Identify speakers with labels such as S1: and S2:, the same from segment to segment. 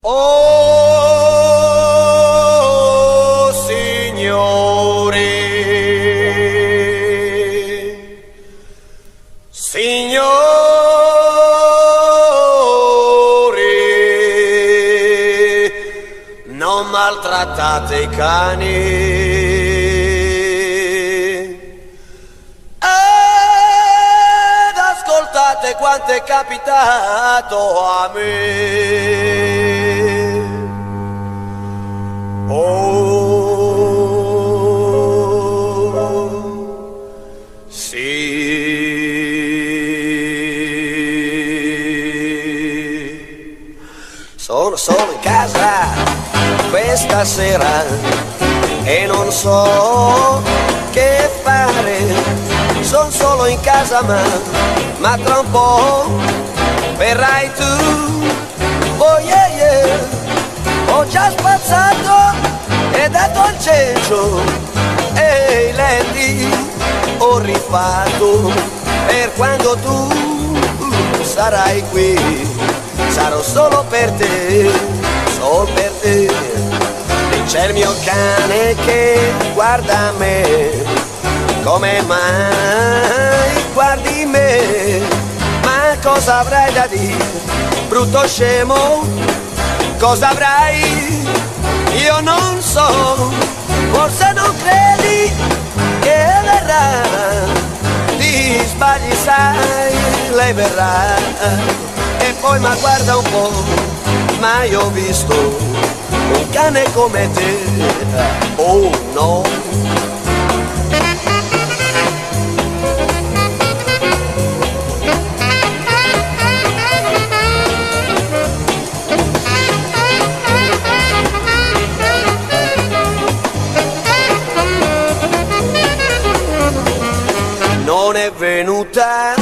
S1: Oh Signore, Signore, non maltrattate i cani. Ascoltate quanto è capitato a me. Oh, sì. Sono solo in casa questa sera e non so che fare. Sono solo in casa ma tra un po' verrai tu. Oh yeah yeah, ho già spazzato e dato il cencio e i letti ho rifatto per quando tu sarai qui. Sarò solo per te, solo per te. E c'è il mio cane che guarda me. Come mai guardi me? Ma cosa avrai da dire? Brutto scemo, cosa avrai? Io non so, forse non credi che verrà. Ti sbagli sai, lei verrà. E poi ma guarda un po', mai ho visto un cane come te. Oh no. Non è venuta,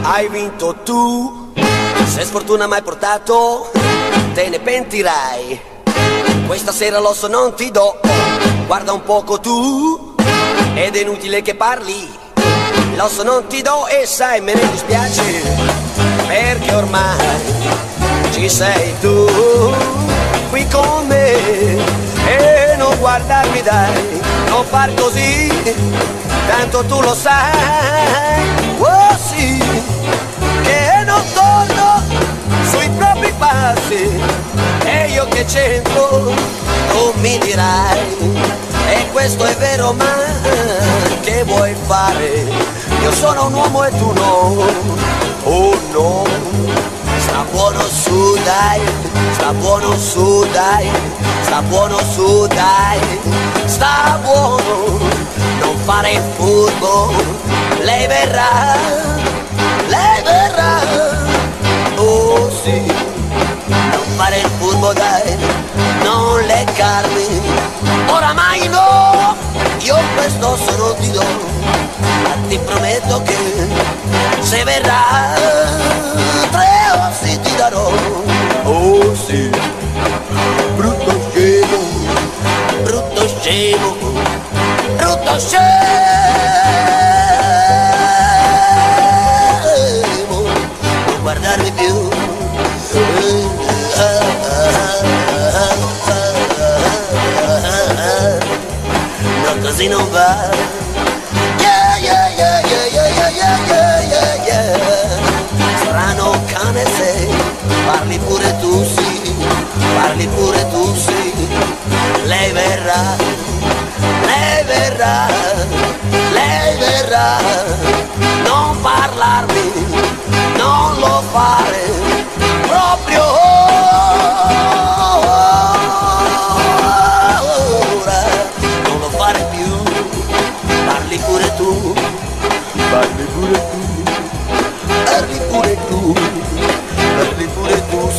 S1: hai vinto tu. Se sfortuna m'hai portato, te ne pentirai. Questa sera l'osso non ti do, guarda un poco tu, ed è inutile che parli. L'osso non ti do e sai me ne dispiace, perché ormai ci sei tu qui con me. E non guardarmi dai, non far così, tanto tu lo sai, oh sì, che non torno sui propri passi. E io che c'entro, tu mi dirai, e questo è vero ma che vuoi fare? Io sono un uomo e tu no, oh no. Sta buono su dai, sta buono su dai, sta buono su dai, sta buono. Non fare il furbo, lei verrà, oh sì. Non fare il furbo dai, non leccarmi, oramai no, io questo non ti do, ma ti prometto che se verrà 3 ossi ti darò, oh sì. Brutto scemo, brutto scemo, brutto scemo, non guardarmi più. No, così non va. Yeah, yeah, yeah, yeah, yeah, yeah, yeah, yeah, yeah. Strano cane sei, parli pure tu sì, parli pure tu sì. Lei verrà, lei verrà, lei verrà. Non parlarmi, non lo fare proprio ora, non lo fare più. Parli pure tu, parli pure tu, parli pure tu, parli pure tu.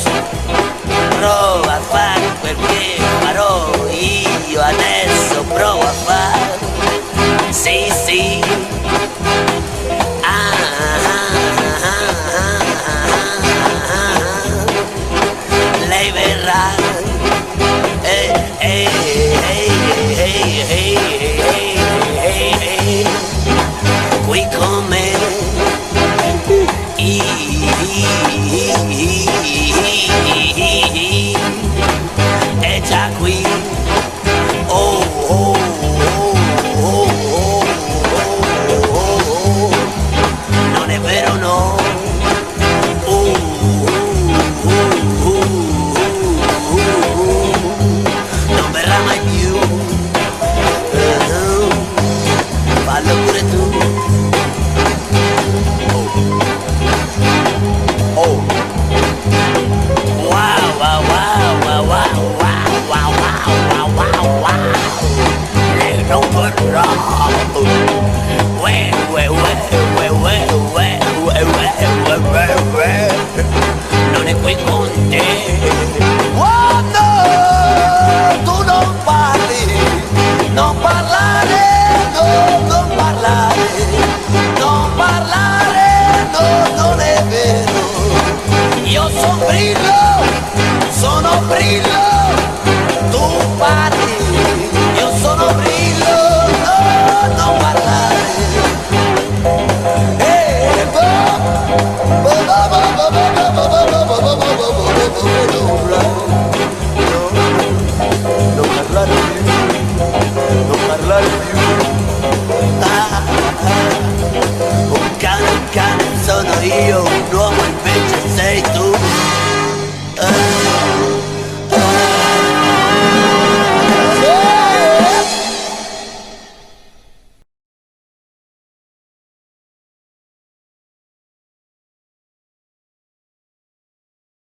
S1: Prova a fare quel che farò io adesso, prova a fare, sì sì. Lei verrà, qui con me. con te.